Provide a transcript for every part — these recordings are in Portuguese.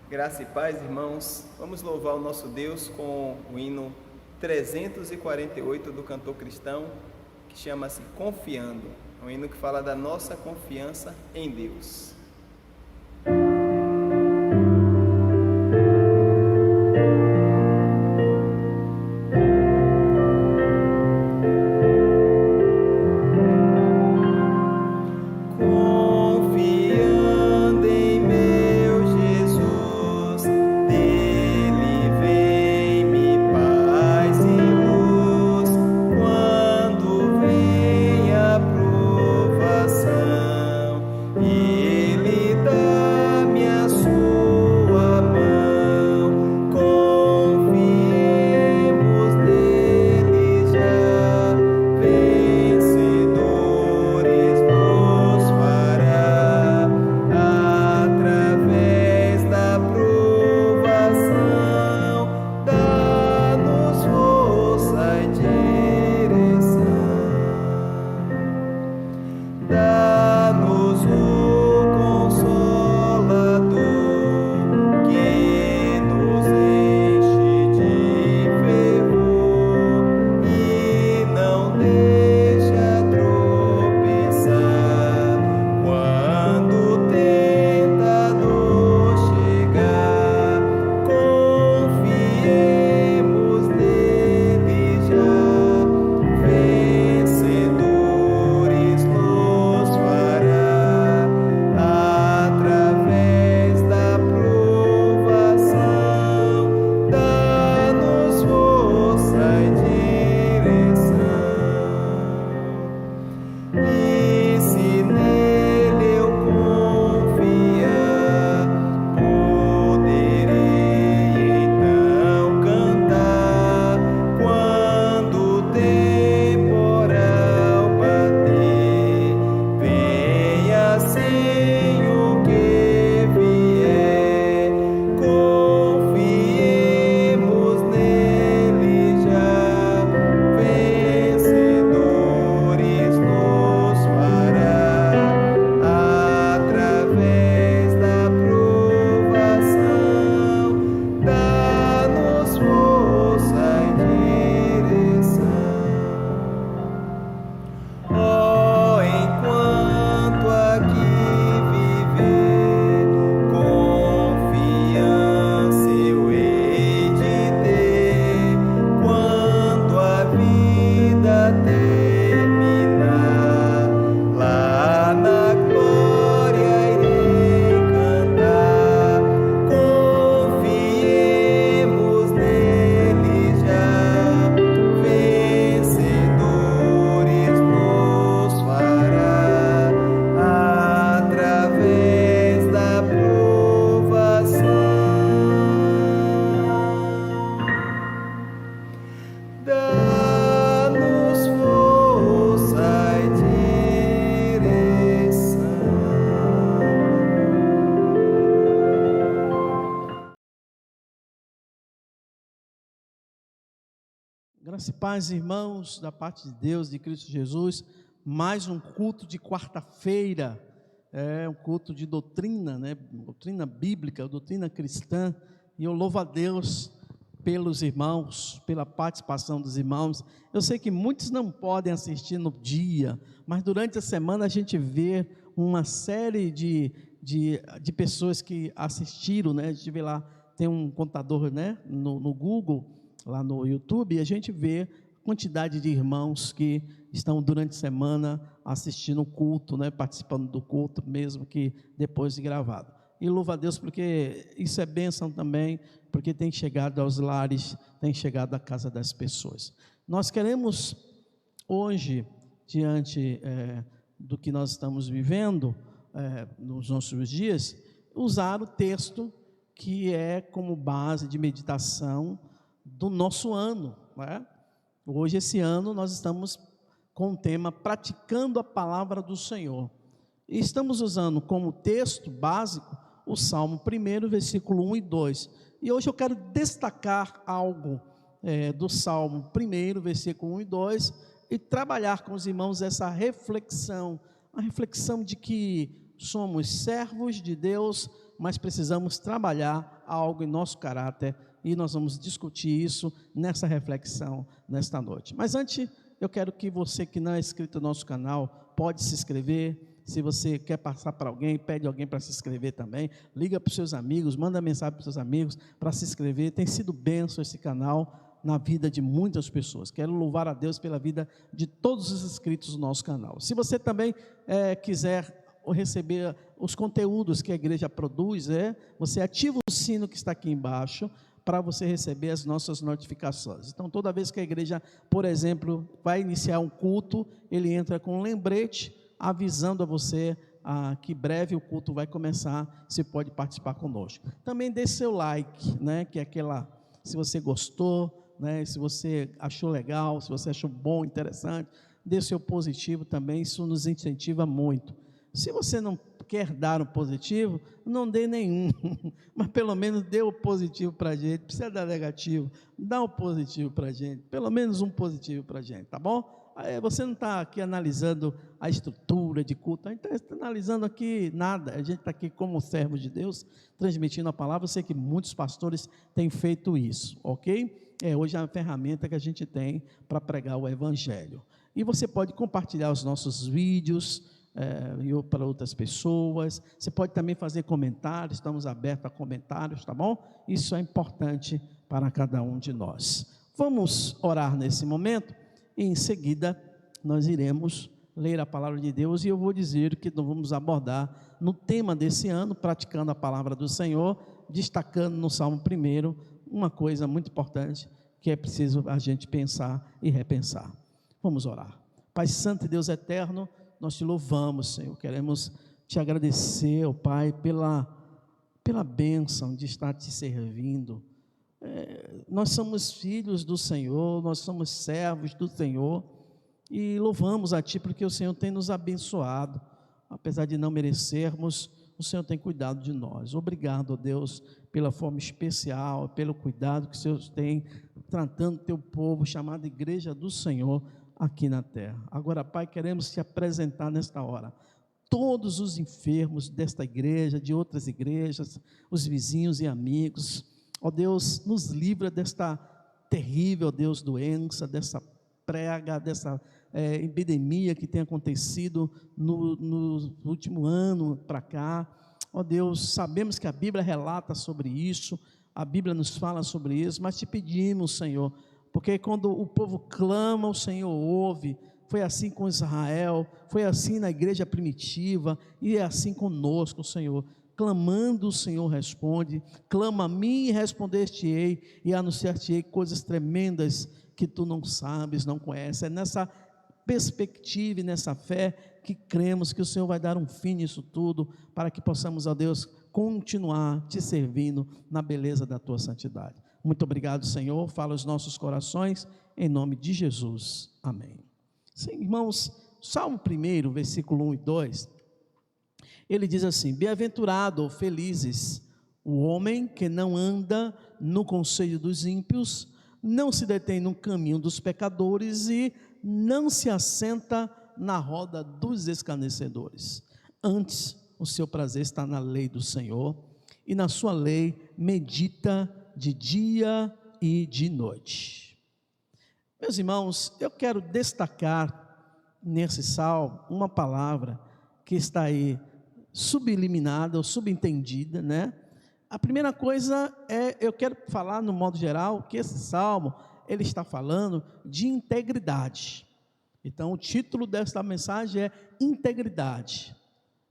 Graça e paz, irmãos. Vamos louvar o nosso Deus com o hino 348 do cantor cristão, que chama-se Confiando. É um hino que fala da nossa confiança em Deus. Graça e paz, irmãos, da parte de Deus, de Cristo Jesus, mais um culto de quarta-feira, um culto de doutrina, doutrina bíblica, doutrina cristã, e eu louvo a Deus pelos irmãos, pela participação dos irmãos. Eu sei que muitos não podem assistir no dia, mas durante a semana a gente vê uma série de pessoas que assistiram, a gente vê lá, tem um contador, no Google, lá no YouTube, e a gente vê a quantidade de irmãos que estão durante a semana assistindo o culto, participando do culto, mesmo que depois de gravado. E louvo a Deus porque isso é bênção também, porque tem chegado aos lares, tem chegado à casa das pessoas. Nós queremos hoje, diante do que nós estamos vivendo nos nossos dias, usar o texto que é como base de meditação do nosso ano, Hoje, esse ano, nós estamos com o tema Praticando a Palavra do Senhor. E estamos usando como texto básico o Salmo 1, versículo 1 e 2. E hoje eu quero destacar algo do Salmo 1, versículo 1 e 2, e trabalhar com os irmãos essa reflexão, a reflexão de que somos servos de Deus, mas precisamos trabalhar algo em nosso caráter, e nós vamos discutir isso nessa reflexão nesta noite. Mas antes, eu quero que você que não é inscrito no nosso canal, pode se inscrever. Se você quer passar para alguém, pede alguém para se inscrever também, liga para os seus amigos, manda mensagem para os seus amigos para se inscrever. Tem sido bênção esse canal na vida de muitas pessoas. Quero louvar a Deus pela vida de todos os inscritos do nosso canal. Se você também quiser receber os conteúdos que a igreja produz, você ativa o sino que está aqui embaixo para você receber as nossas notificações. Então, toda vez que a igreja, por exemplo, vai iniciar um culto, ele entra com um lembrete avisando a você que breve o culto vai começar, você pode participar conosco. Também dê seu like, que é aquela, se você gostou, se você achou legal, se você achou bom, interessante, dê seu positivo também, isso nos incentiva muito. Se você não quer dar um positivo, não dê nenhum, mas pelo menos dê o positivo para a gente. Precisa dar negativo, dá o positivo para a gente, pelo menos um positivo para a gente, tá bom? Você não está aqui analisando a estrutura de culto, a gente está analisando aqui nada, a gente está aqui como servo de Deus, transmitindo a palavra. Eu sei que muitos pastores têm feito isso, ok? Hoje é a ferramenta que a gente tem para pregar o Evangelho. E você pode compartilhar os nossos vídeos para outras pessoas. Você pode também fazer comentários, estamos abertos a comentários, tá bom? Isso é importante para cada um de nós. Vamos orar nesse momento e em seguida nós iremos ler a palavra de Deus, e eu vou dizer que nós vamos abordar no tema desse ano, praticando a palavra do Senhor, destacando no Salmo 1 uma coisa muito importante que é preciso a gente pensar e repensar. Vamos orar. Pai Santo e Deus eterno, nós te louvamos, Senhor, queremos te agradecer, ó Pai, pela bênção de estar te servindo. Nós somos filhos do Senhor, nós somos servos do Senhor, e louvamos a Ti porque o Senhor tem nos abençoado, apesar de não merecermos, o Senhor tem cuidado de nós. Obrigado, ó Deus, pela forma especial, pelo cuidado que o Senhor tem, tratando o Teu povo, chamado Igreja do Senhor, aqui na terra. Agora, Pai, queremos te apresentar nesta hora todos os enfermos desta igreja, de outras igrejas, os vizinhos e amigos. Ó Deus, nos livra desta terrível, ó Deus, doença, dessa praga, dessa epidemia que tem acontecido no último ano para cá. Ó Deus, sabemos que a Bíblia relata sobre isso, a Bíblia nos fala sobre isso, mas te pedimos, Senhor, porque quando o povo clama, o Senhor ouve. Foi assim com Israel, foi assim na igreja primitiva, e é assim conosco, Senhor. Clamando, o Senhor responde. Clama a mim e responder-te-ei, e anunciar-te-ei coisas tremendas que tu não sabes, não conheces. É nessa perspectiva e nessa fé que cremos que o Senhor vai dar um fim nisso tudo, para que possamos, ó Deus, continuar te servindo na beleza da tua santidade. Muito obrigado, Senhor, fala os nossos corações, em nome de Jesus, amém. Sim, irmãos, Salmo 1, versículo 1 e 2, ele diz assim: bem-aventurado ou felizes o homem que não anda no conselho dos ímpios, não se detém no caminho dos pecadores e não se assenta na roda dos escarnecedores. Antes, o seu prazer está na lei do Senhor, e na sua lei medita de dia e de noite. Meus irmãos, eu quero destacar nesse salmo uma palavra que está aí subliminada ou subentendida, A primeira coisa eu quero falar no modo geral que esse salmo, ele está falando de integridade. Então o título desta mensagem é integridade.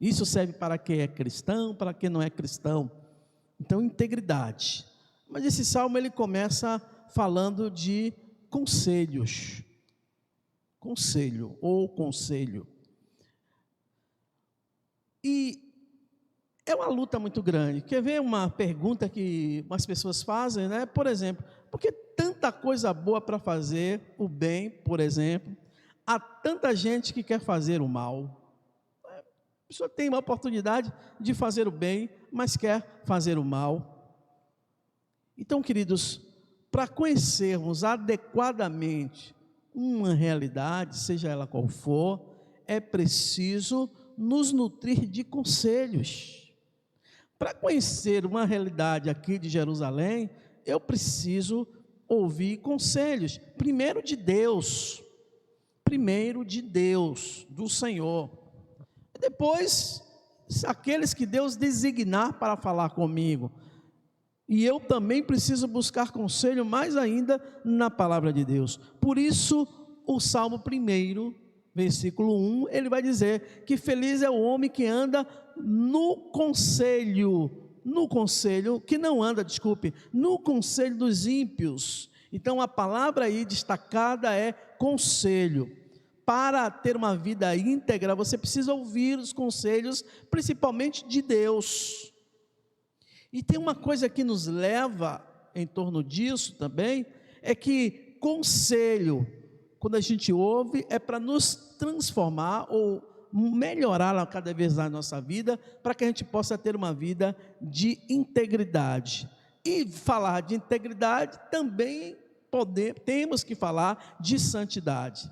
Isso serve para quem é cristão, para quem não é cristão. Então, integridade. Mas esse salmo ele começa falando de conselhos. Conselho ou conselho. E é uma luta muito grande. Quer ver uma pergunta que as pessoas fazem, Por exemplo, por que tanta coisa boa para fazer o bem, por exemplo, há tanta gente que quer fazer o mal? A pessoa tem uma oportunidade de fazer o bem, mas quer fazer o mal. Então, queridos, para conhecermos adequadamente uma realidade, seja ela qual for, é preciso nos nutrir de conselhos. Para conhecer uma realidade aqui de Jerusalém, eu preciso ouvir conselhos, primeiro de Deus, do Senhor. Depois, aqueles que Deus designar para falar comigo. E eu também preciso buscar conselho mais ainda na palavra de Deus. Por isso, o Salmo 1, versículo 1, ele vai dizer que feliz é o homem que anda no conselho dos ímpios. Então a palavra aí destacada é conselho. Para ter uma vida íntegra, você precisa ouvir os conselhos, principalmente de Deus. E tem uma coisa que nos leva em torno disso também, é que conselho, quando a gente ouve, é para nos transformar ou melhorar cada vez a nossa vida, para que a gente possa ter uma vida de integridade. E falar de integridade também temos que falar de santidade.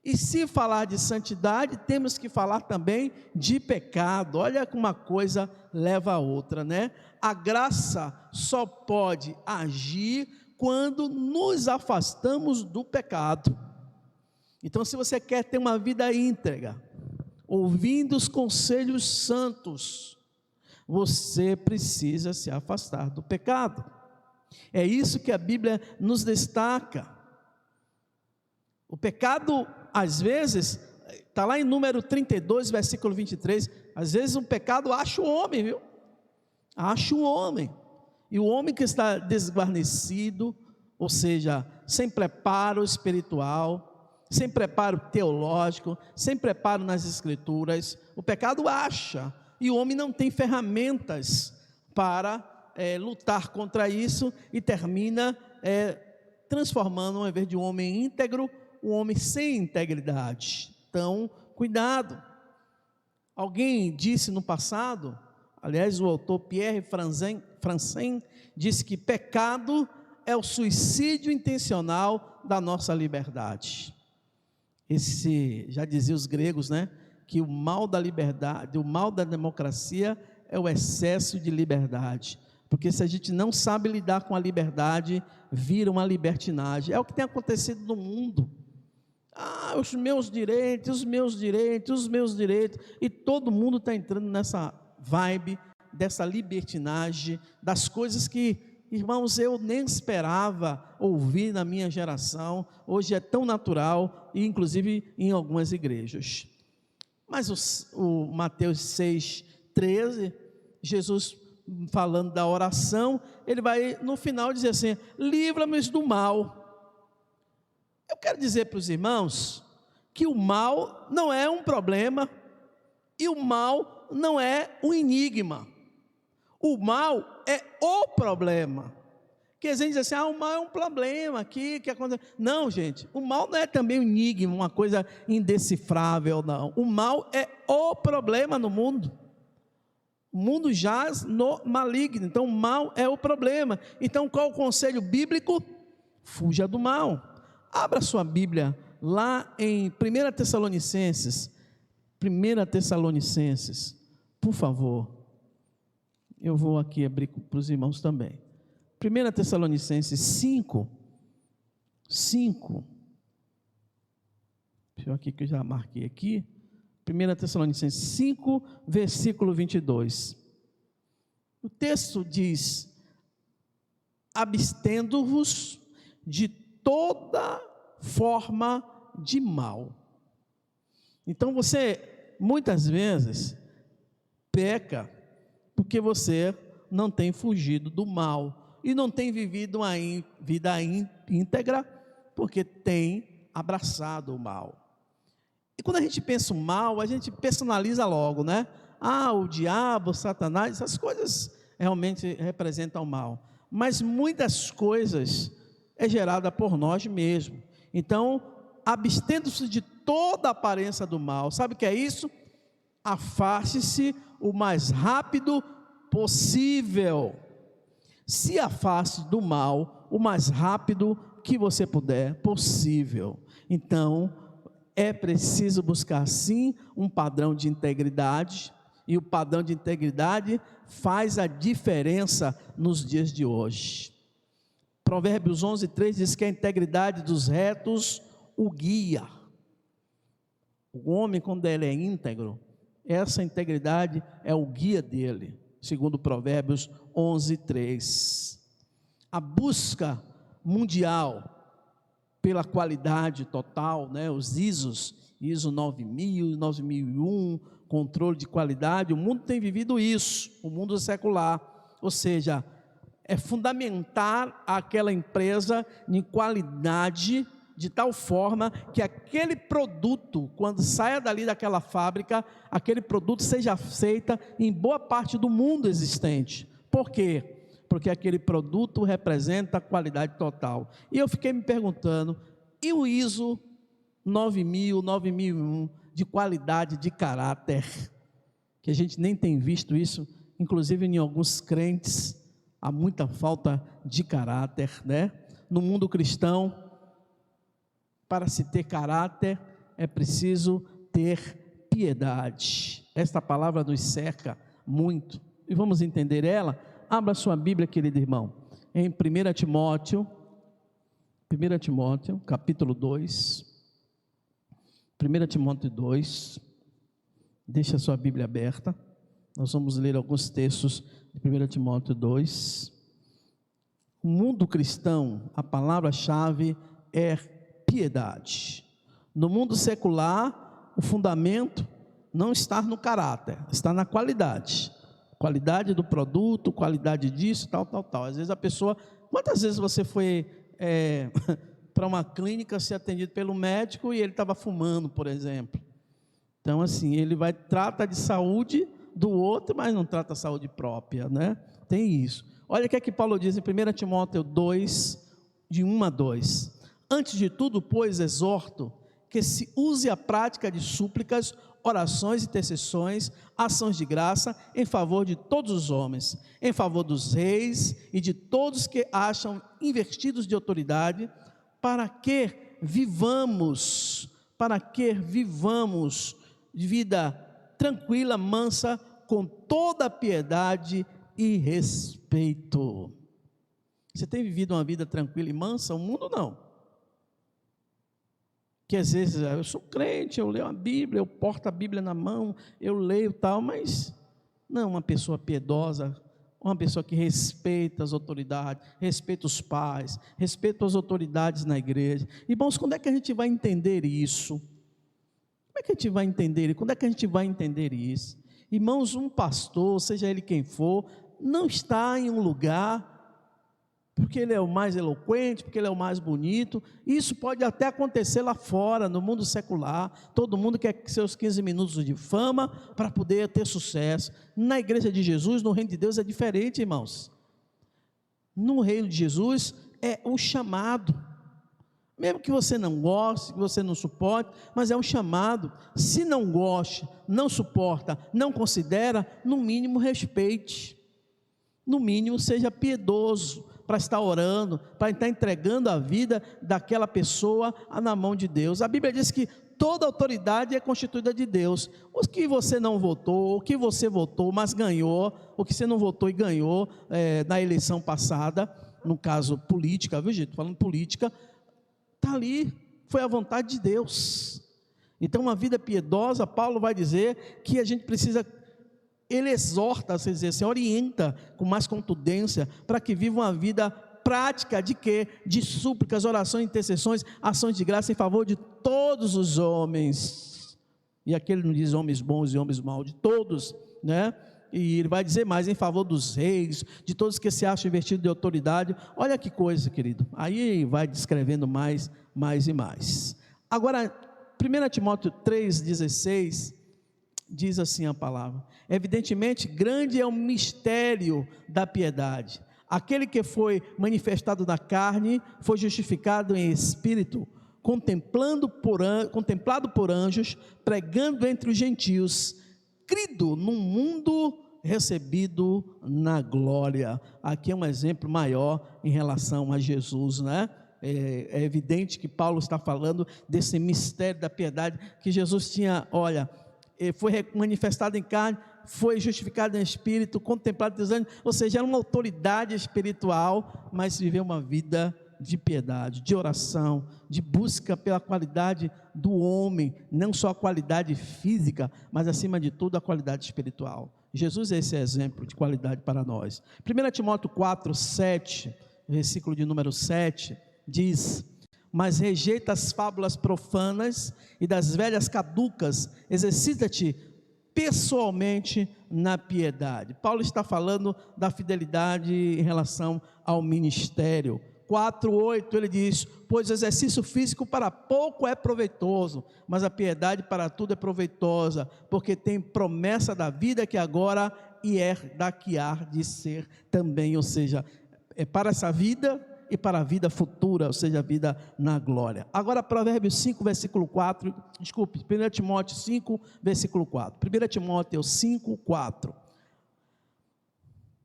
E se falar de santidade, temos que falar também de pecado. Olha como uma coisa leva a outra, né? A graça só pode agir quando nos afastamos do pecado. Então, se você quer ter uma vida íntegra, ouvindo os conselhos santos, você precisa se afastar do pecado. É isso que a Bíblia nos destaca. O pecado, às vezes, está lá em Número 32, versículo 23, às vezes o pecado acha o homem, viu? Acha o homem. E o homem que está desguarnecido, ou seja, sem preparo espiritual, sem preparo teológico, sem preparo nas escrituras, o pecado acha, e o homem não tem ferramentas para lutar contra isso, e termina transformando, ao invés de um homem íntegro, um homem sem integridade. Então, cuidado. Alguém disse no passado, aliás, o autor Pierre Francin disse que pecado é o suicídio intencional da nossa liberdade. Já diziam os gregos, né, que o mal da liberdade, o mal da democracia é o excesso de liberdade. Porque se a gente não sabe lidar com a liberdade, vira uma libertinagem. É o que tem acontecido no mundo. Os meus direitos, e todo mundo está entrando nessa vibe, dessa libertinagem, das coisas que, irmãos, eu nem esperava ouvir na minha geração, hoje é tão natural, e inclusive em algumas igrejas. Mas o Mateus 6,13, Jesus falando da oração, ele vai no final dizer assim: livra-nos do mal. Eu quero dizer para os irmãos que o mal não é um problema e o mal não é um enigma. O mal é o problema. Que a gente diz assim: o mal é um problema aqui, que acontece. Não, gente, o mal não é também um enigma, uma coisa indecifrável, não. O mal é o problema no mundo. O mundo jaz no maligno, então o mal é o problema. Então qual o conselho bíblico? Fuja do mal. Abra sua Bíblia lá em 1 Tessalonicenses, por favor. Eu vou aqui abrir para os irmãos também. 1 Tessalonicenses 5. Deixa eu aqui que eu já marquei aqui. 1 Tessalonicenses 5, versículo 22. O texto diz: abstendo-vos de toda forma de mal. Então você, muitas vezes, peca porque você não tem fugido do mal e não tem vivido uma vida íntegra, porque tem abraçado o mal. E quando a gente pensa o mal, a gente personaliza logo, né? O diabo, Satanás, essas coisas realmente representam o mal. Mas muitas coisas é gerada por nós mesmos. Então, abstendo-se de toda aparência do mal. Sabe o que é isso? Afaste-se o mais rápido possível. Se afaste do mal o mais rápido que você puder possível. Então, é preciso buscar sim um padrão de integridade, e o padrão de integridade faz a diferença nos dias de hoje. Provérbios 11:3 diz que a integridade dos retos o guia. O homem, quando ele é íntegro, essa integridade é o guia dele, segundo Provérbios 11:3. A busca mundial pela qualidade total, né, os ISO 9000, 9001, controle de qualidade, o mundo tem vivido isso, o mundo secular, ou seja, é fundamentar aquela empresa em qualidade, de tal forma que aquele produto, quando saia dali daquela fábrica, aquele produto seja aceito em boa parte do mundo existente. Por quê? Porque aquele produto representa a qualidade total. E eu fiquei me perguntando, e o ISO 9000, 9001 de qualidade de caráter? Que a gente nem tem visto isso, inclusive em alguns crentes, há muita falta de caráter, né? No mundo cristão, para se ter caráter, é preciso ter piedade. Esta palavra nos cerca muito, e vamos entender ela. Abra sua Bíblia, querido irmão, em 1 Timóteo, capítulo 2, 1 Timóteo 2, deixa a sua Bíblia aberta, nós vamos ler alguns textos de 1 Timóteo 2. O mundo cristão, a palavra-chave é piedade. No mundo secular, o fundamento não está no caráter, está na qualidade. Qualidade do produto, qualidade disso, tal. Às vezes a pessoa, quantas vezes você foi para uma clínica ser atendido pelo médico e ele estava fumando, por exemplo? Então assim, ele trata de saúde do outro, mas não trata a saúde própria, né? Tem isso. Olha o que é que Paulo diz em 1 Timóteo 2, de 1 a 2. Antes de tudo, pois, exorto que se use a prática de súplicas, orações, intercessões, ações de graça em favor de todos os homens, em favor dos reis e de todos que acham investidos de autoridade, para que vivamos de vida tranquila, mansa, com toda a piedade e respeito. Você tem vivido uma vida tranquila e mansa? O mundo não. Que às vezes eu sou crente, eu leio a Bíblia, eu porto a Bíblia na mão, eu leio tal, mas não uma pessoa piedosa, uma pessoa que respeita as autoridades, respeita os pais, respeita as autoridades na igreja. Irmãos, quando é que a gente vai entender isso? Como é que a gente vai entender? Quando é que a gente vai entender isso? Irmãos, um pastor, seja ele quem for, não está em um lugar porque ele é o mais eloquente, porque ele é o mais bonito. Isso pode até acontecer lá fora, no mundo secular. Todo mundo quer seus 15 minutos de fama para poder ter sucesso. Na igreja de Jesus, no reino de Deus é diferente, irmãos. No reino de Jesus é o chamado. Mesmo que você não goste, que você não suporte, mas é um chamado. Se não gosta, não suporta, não considera, no mínimo respeite. No mínimo seja piedoso, para estar orando, para estar entregando a vida daquela pessoa na mão de Deus. A Bíblia diz que toda autoridade é constituída de Deus. O que você não votou, o que você votou, mas ganhou, o que você não votou e ganhou na eleição passada, no caso política, viu gente? Falando política, está ali, foi a vontade de Deus. Então uma vida piedosa, Paulo vai dizer que a gente precisa, ele exorta, se orienta com mais contundência, para que viva uma vida prática de quê? De súplicas, orações, intercessões, ações de graça em favor de todos os homens. E aqui ele não diz homens bons e homens maus, de todos, né? E ele vai dizer mais, em favor dos reis, de todos que se acham investidos de autoridade. Olha que coisa, querido. Aí vai descrevendo mais e mais. Agora, 1 Timóteo 3,16, diz assim a palavra: evidentemente, grande é o mistério da piedade. Aquele que foi manifestado na carne, foi justificado em espírito, contemplado por anjos, pregando entre os gentios, crido num mundo, recebido na glória. Aqui é um exemplo maior em relação a Jesus, né? É evidente que Paulo está falando desse mistério da piedade, que Jesus tinha, olha, foi manifestado em carne, foi justificado em espírito, contemplado dos anjos, ou seja, era uma autoridade espiritual, mas viveu uma vida de piedade, de oração, de busca pela qualidade do homem, não só a qualidade física, mas acima de tudo a qualidade espiritual. Jesus é esse exemplo de qualidade para nós. 1 Timóteo 4, 7, versículo de número 7, diz: mas rejeita as fábulas profanas e das velhas caducas, exercita-te pessoalmente na piedade. Paulo está falando da fidelidade em relação ao ministério. 4:8 ele diz: pois o exercício físico para pouco é proveitoso, mas a piedade para tudo é proveitosa, porque tem promessa da vida que agora e é da que há de ser também, ou seja, é para essa vida e para a vida futura, ou seja, a vida na glória. Agora Provérbios 5, versículo 4, 1 Timóteo 5, versículo 4, 1 Timóteo 5, 4,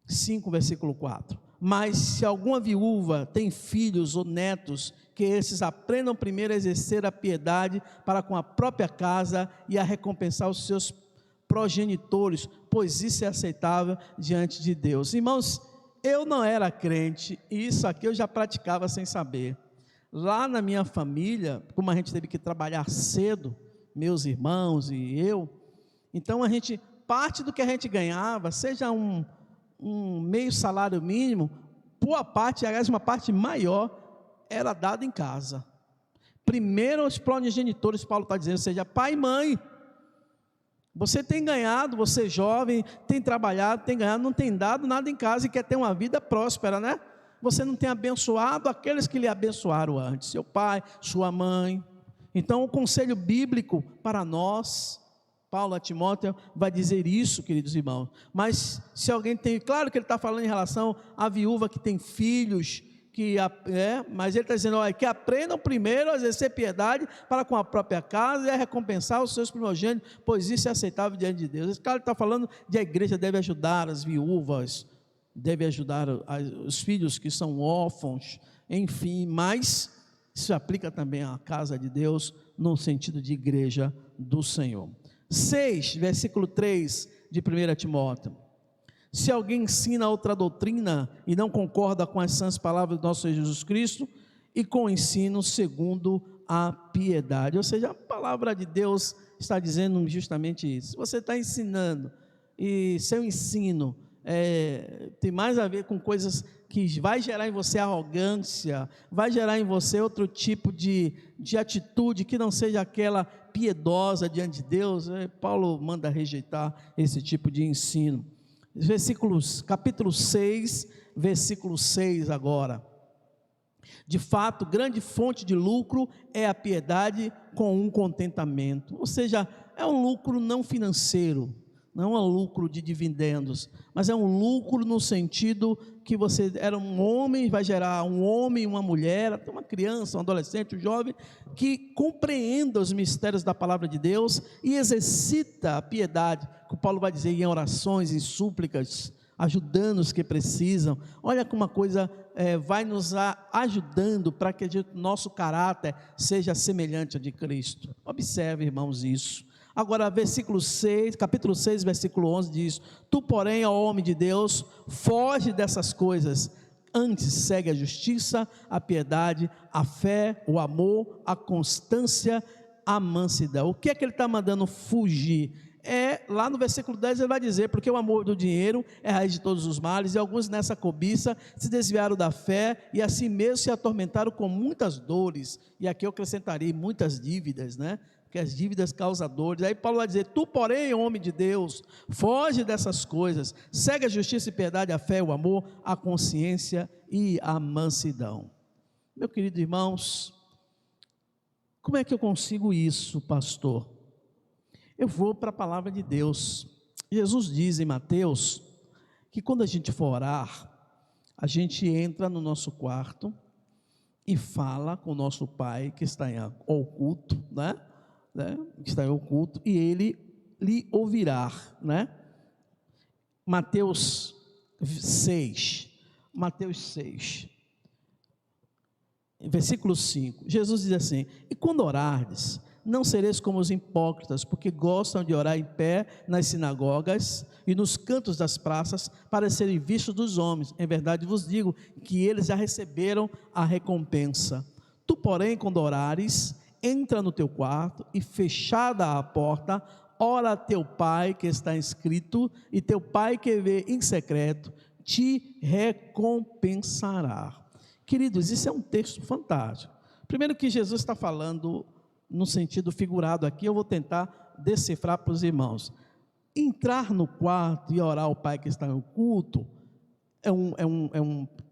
5, versículo 4, mas se alguma viúva tem filhos ou netos, que esses aprendam primeiro a exercer a piedade para com a própria casa e a recompensar os seus progenitores, pois isso é aceitável diante de Deus. Irmãos, eu não era crente, e isso aqui eu já praticava sem saber. Lá na minha família, como a gente teve que trabalhar cedo, meus irmãos e eu, então a gente, parte do que a gente ganhava, seja um meio salário mínimo, boa parte, aliás, uma parte maior, era dada em casa. Primeiro os progenitores, Paulo está dizendo, ou seja, pai e mãe. Você tem ganhado, você jovem, tem trabalhado, tem ganhado, não tem dado nada em casa e quer ter uma vida próspera, né? Você não tem abençoado aqueles que lhe abençoaram antes, seu pai, sua mãe. Então o conselho bíblico para nós, Paulo a Timóteo vai dizer isso, queridos irmãos. Mas se alguém tem, claro que ele está falando em relação à viúva que tem filhos, mas ele está dizendo, olha, que aprendam primeiro a exercer piedade para com a própria casa e a recompensar os seus primogênitos, pois isso é aceitável diante de Deus. Esse cara está falando de a igreja deve ajudar as viúvas, deve ajudar os filhos que são órfãos, enfim, mas isso aplica também à casa de Deus, no sentido de igreja do Senhor. 6, versículo 3 de 1 Timóteo. Se alguém ensina outra doutrina e não concorda com as sãs palavras do nosso Senhor Jesus Cristo e com o ensino segundo a piedade, ou seja, a palavra de Deus está dizendo justamente isso. Se você está ensinando e seu ensino tem mais a ver com coisas que vai gerar em você arrogância, vai gerar em você outro tipo de atitude que não seja aquela piedosa diante de Deus, Paulo manda rejeitar esse tipo de ensino. Capítulo 6, versículo 6 agora. De fato, grande fonte de lucro é a piedade com um contentamento, ou seja, é um lucro não financeiro, não é um lucro de dividendos, mas é um lucro no sentido que você era um homem, vai gerar um homem, uma mulher, uma criança, um adolescente, um jovem, que compreenda os mistérios da palavra de Deus e exercita a piedade, que o Paulo vai dizer em orações, em súplicas, ajudando os que precisam. Olha como uma coisa vai nos ajudando para que nosso caráter seja semelhante ao de Cristo. Observe, irmãos, isso. Agora, capítulo 6, versículo 11 diz: tu, porém, ó homem de Deus, foge dessas coisas, antes segue a justiça, a piedade, a fé, o amor, a constância, a mansidão. O que é que ele está mandando fugir? Lá no versículo 10 ele vai dizer, porque o amor do dinheiro é a raiz de todos os males, e alguns nessa cobiça se desviaram da fé, e assim mesmo se atormentaram com muitas dores, e aqui eu acrescentaria muitas dívidas, né? Que as dívidas causam dores. Aí Paulo vai dizer: tu, porém, homem de Deus, foge dessas coisas, segue a justiça e piedade, a fé, o amor, a consciência e a mansidão. Meu querido irmãos, como é que eu consigo isso, pastor? Eu vou para a palavra de Deus. Jesus diz em Mateus que quando a gente for orar, a gente entra no nosso quarto e fala com o nosso Pai que está em oculto, né? Que está em oculto, e Ele lhe ouvirá, né? Mateus 6, versículo 5, Jesus diz assim: e quando orardes, não sereis como os hipócritas, porque gostam de orar em pé nas sinagogas e nos cantos das praças, para serem vistos dos homens. Em verdade vos digo que eles já receberam a recompensa. Tu, porém, quando orares, entra no teu quarto e, fechada a porta, ora a teu pai que está escrito, e teu pai que vê em secreto te recompensará. Queridos, isso é um texto fantástico. Primeiro que Jesus está falando no sentido figurado aqui, eu vou tentar decifrar para os irmãos. Entrar no quarto e orar ao pai que está no culto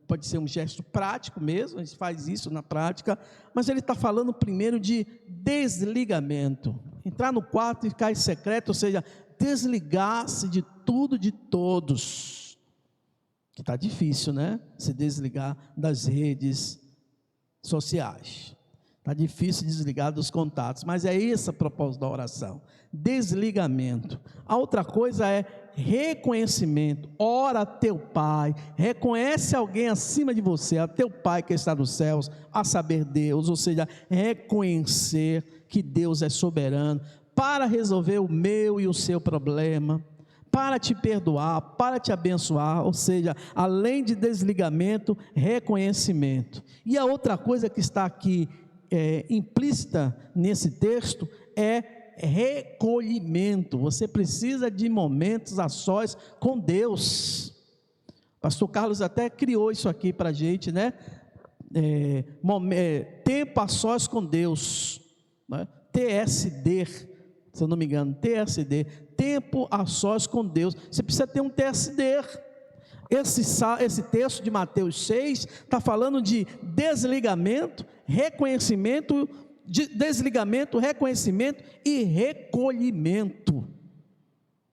pode ser um gesto prático mesmo, a gente faz isso na prática, mas ele está falando primeiro de desligamento. Entrar no quarto e ficar em secreto, ou seja, desligar-se de tudo, de todos. Que está difícil, né? Se desligar das redes sociais. Está difícil desligar dos contatos, mas é esse o propósito da oração. Desligamento. A outra coisa é reconhecimento. Ora a teu pai, reconhece alguém acima de você, a teu pai que está nos céus, a saber Deus, ou seja, reconhecer que Deus é soberano para resolver o meu e o seu problema, para te perdoar, para te abençoar, ou seja, além de desligamento, reconhecimento. E a outra coisa que está aqui implícita nesse texto é recolhimento. Você precisa de momentos a sós com Deus. Pastor Carlos até criou isso aqui para a gente, né? Tempo a sós com Deus, né? TSD, se eu não me engano, TSD, tempo a sós com Deus. Você precisa ter um TSD. Esse texto de Mateus 6 está falando de desligamento, reconhecimento, desligamento, reconhecimento e recolhimento.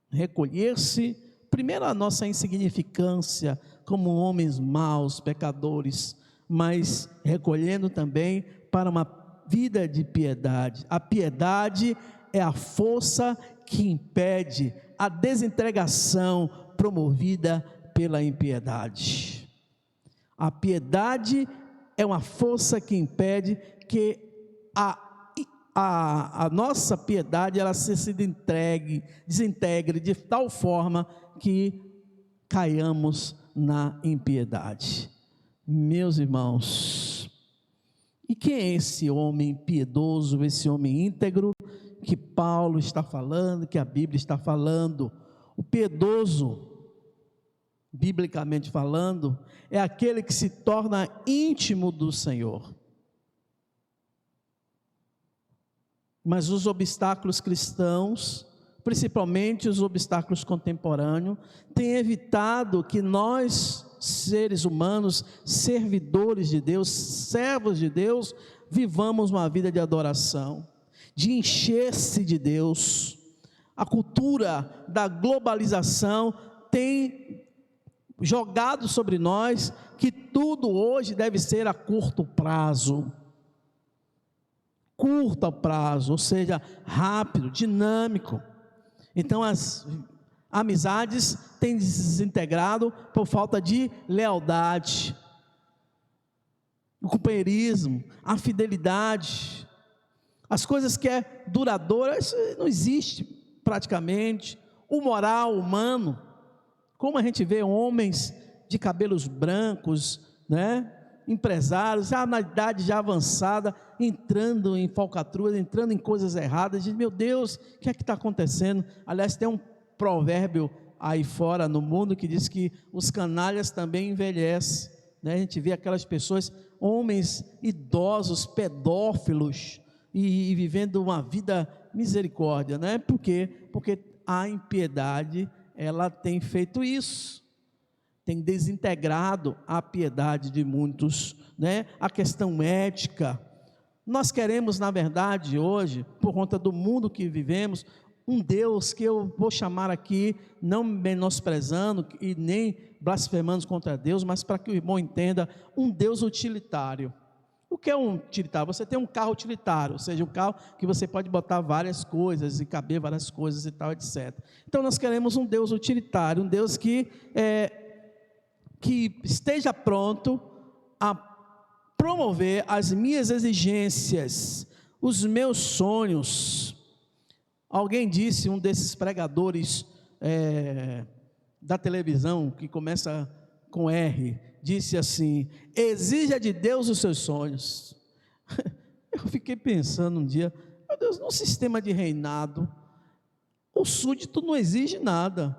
Recolher-se, primeiro a nossa insignificância como homens maus, pecadores, mas recolhendo também para uma vida de piedade. A piedade é a força que impede a desentregação promovida pela impiedade. A piedade é uma força que impede que a nossa piedade ela se desintegre de tal forma que caiamos na impiedade. Meus irmãos, e quem é esse homem piedoso, esse homem íntegro que Paulo está falando, que a Bíblia está falando? O piedoso, biblicamente falando, é aquele que se torna íntimo do Senhor. Mas os obstáculos cristãos, principalmente os obstáculos contemporâneos, têm evitado que nós, seres humanos, servidores de Deus, servos de Deus, vivamos uma vida de adoração, de encher-se de Deus. A cultura da globalização tem jogado sobre nós que tudo hoje deve ser a curto prazo, ou seja, rápido, dinâmico. Então as amizades têm desintegrado por falta de lealdade, o companheirismo, a fidelidade, as coisas que é duradoura, isso não existe praticamente. O moral humano, como a gente vê homens de cabelos brancos, né? Empresários, já na idade já avançada, entrando em falcatruas, entrando em coisas erradas, diz, meu Deus, o que é que está acontecendo? Aliás, tem um provérbio aí fora no mundo que diz que os canalhas também envelhecem, né? A gente vê aquelas pessoas, homens idosos, pedófilos, e vivendo uma vida misericórdia, né? Por quê? Porque a impiedade, ela tem feito isso, tem desintegrado a piedade de muitos, né? A questão ética. Nós queremos, na verdade, hoje, por conta do mundo que vivemos, um Deus que eu vou chamar aqui, não menosprezando e nem blasfemando contra Deus, mas para que o irmão entenda, um Deus utilitário. O que é um utilitário? Você tem um carro utilitário, ou seja, um carro que você pode botar várias coisas e caber várias coisas e tal, etc. Então nós queremos um Deus utilitário, um Deus que esteja pronto a promover as minhas exigências, os meus sonhos. Alguém disse, um desses pregadores da televisão, que começa com R, disse assim: exija de Deus os seus sonhos. Eu fiquei pensando um dia, meu Deus, no sistema de reinado, o súdito não exige nada.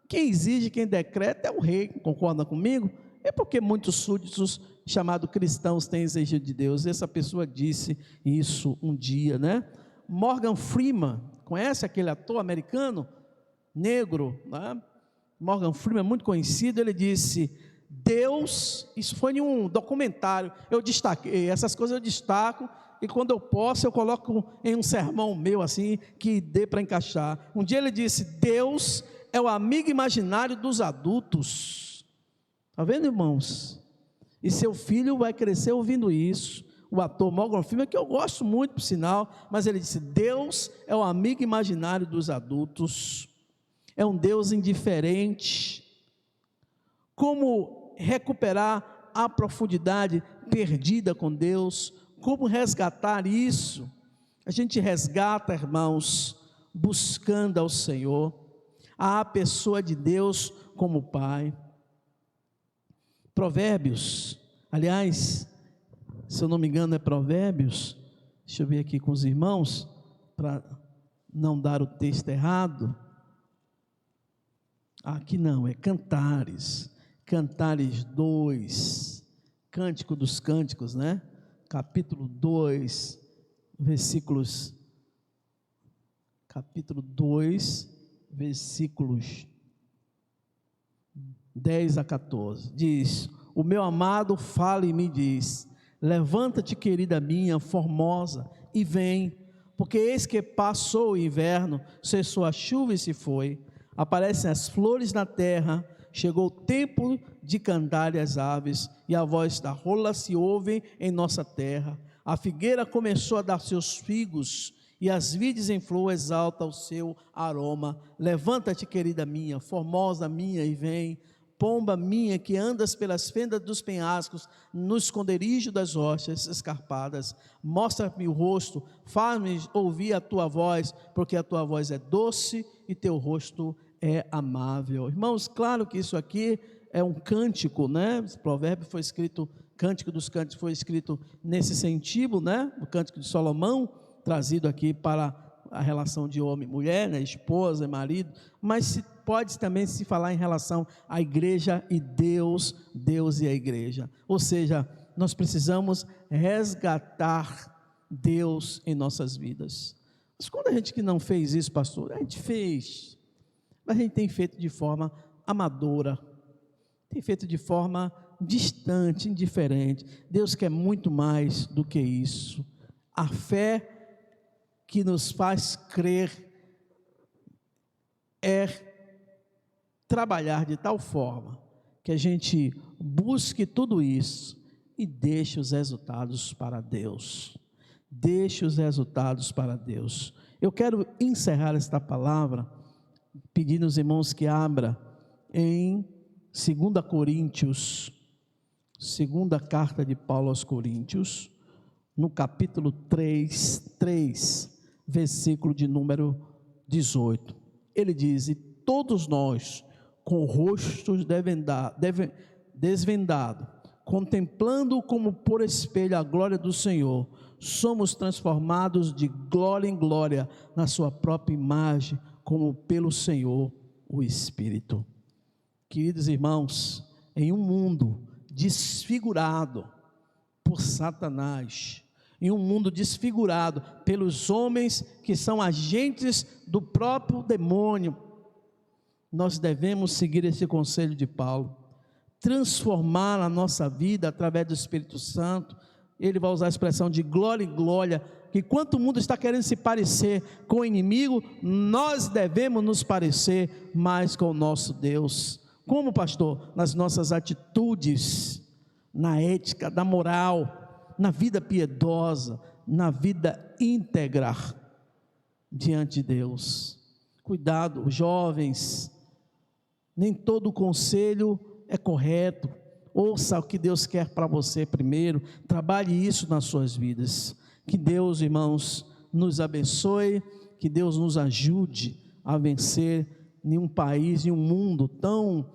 Quem exige, quem decreta é o rei, concorda comigo? É porque muitos súditos chamados cristãos têm exigido de Deus. Essa pessoa disse isso um dia, né? Morgan Freeman, conhece aquele ator americano, negro, né? Morgan Freeman é muito conhecido. Ele disse: Deus, isso foi em um documentário, eu destaquei, essas coisas eu destaco, e quando eu posso eu coloco em um sermão meu assim, que dê para encaixar. Um dia ele disse: Deus é o amigo imaginário dos adultos. Está vendo, irmãos? E seu filho vai crescer ouvindo isso. O ator Morgan Freeman, que eu gosto muito, por sinal, mas ele disse: Deus é o amigo imaginário dos adultos, é um Deus indiferente. Como recuperar a profundidade perdida com Deus? Como resgatar isso? A gente resgata, irmãos, buscando ao Senhor, a pessoa de Deus como Pai. Provérbios, aliás, se eu não me engano é Provérbios, deixa eu ver aqui com os irmãos, para não dar o texto errado. Aqui não, é Cantares 2, Cântico dos Cânticos, né? Capítulo 2, versículos 10 a 14, diz: o meu amado fala e me diz: levanta-te, querida minha, formosa, e vem, porque eis que passou o inverno, cessou a chuva e se foi, aparecem as flores na terra, chegou o tempo de cantarem as aves, e a voz da rola se ouve em nossa terra. A figueira começou a dar seus figos, e as vides em flor exalta o seu aroma. Levanta-te, querida minha, formosa minha, e vem, pomba minha, que andas pelas fendas dos penhascos, no esconderijo das rochas escarpadas, mostra-me o rosto, faz-me ouvir a tua voz, porque a tua voz é doce e teu rosto é amável. Irmãos, claro que isso aqui é um cântico, né? Esse provérbio foi escrito, Cântico dos Cânticos foi escrito nesse sentido, né? O Cântico de Salomão, trazido aqui para a relação de homem e mulher, né? Esposa e marido, mas pode também se falar em relação à igreja e Deus e a igreja. Ou seja, nós precisamos resgatar Deus em nossas vidas. Mas quando a gente que não fez isso, pastor, a gente fez, mas a gente tem feito de forma amadora, tem feito de forma distante, indiferente. Deus quer muito mais do que isso. A fé que nos faz crer é trabalhar de tal forma que a gente busque tudo isso e deixe os resultados para Deus. Deixe os resultados para Deus. Eu quero encerrar esta palavra pedindo aos irmãos que abra em 2 Coríntios, segunda carta de Paulo aos Coríntios, no capítulo 3, versículo de número 18. Ele diz: e todos nós, com rostos desvendado, contemplando como por espelho a glória do Senhor, somos transformados de glória em glória na sua própria imagem, como pelo Senhor o Espírito. Queridos irmãos, em um mundo desfigurado por Satanás, em um mundo desfigurado pelos homens que são agentes do próprio demônio, nós devemos seguir esse conselho de Paulo, transformar a nossa vida através do Espírito Santo. Ele vai usar a expressão de glória em glória, que enquanto o mundo está querendo se parecer com o inimigo, nós devemos nos parecer mais com o nosso Deus. Como, pastor? Nas nossas atitudes, na ética, na moral, na vida piedosa, na vida íntegra diante de Deus. Cuidado, jovens, nem todo conselho é correto. Ouça o que Deus quer para você primeiro, trabalhe isso nas suas vidas. Que Deus, irmãos, nos abençoe, que Deus nos ajude a vencer em um país, em um mundo tão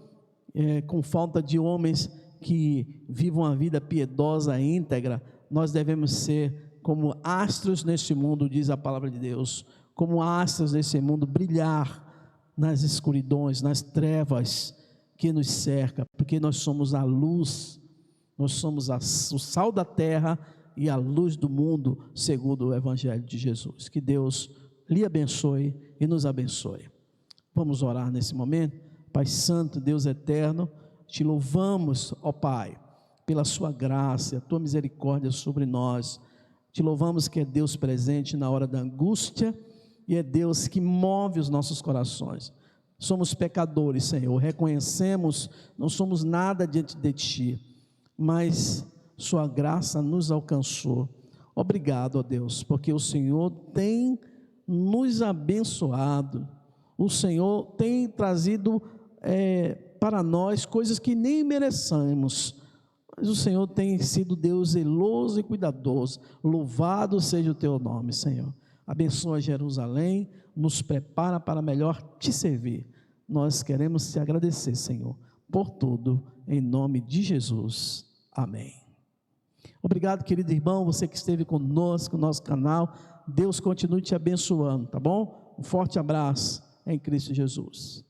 com falta de homens que vivam a vida piedosa e íntegra. Nós devemos ser como astros neste mundo, diz a palavra de Deus, como astros nesse mundo, brilhar nas escuridões, nas trevas que nos cerca, porque nós somos a luz, nós somos o sal da terra e a luz do mundo, segundo o Evangelho de Jesus. Que Deus lhe abençoe e nos abençoe. Vamos orar nesse momento. Pai Santo, Deus eterno, te louvamos, ó Pai, pela sua graça, a tua misericórdia sobre nós. Te louvamos que é Deus presente na hora da angústia e é Deus que move os nossos corações. Somos pecadores, Senhor, reconhecemos, não somos nada diante de Ti, mas sua graça nos alcançou. Obrigado, ó Deus, porque o Senhor tem nos abençoado, o Senhor tem trazido para nós coisas que nem merecemos, mas o Senhor tem sido Deus zeloso e cuidadoso. Louvado seja o teu nome, Senhor. Abençoa Jerusalém, nos prepara para melhor te servir. Nós queremos te agradecer, Senhor, por tudo, em nome de Jesus. Amém. Obrigado, querido irmão, você que esteve conosco no nosso canal. Deus continue te abençoando, tá bom? Um forte abraço em Cristo Jesus.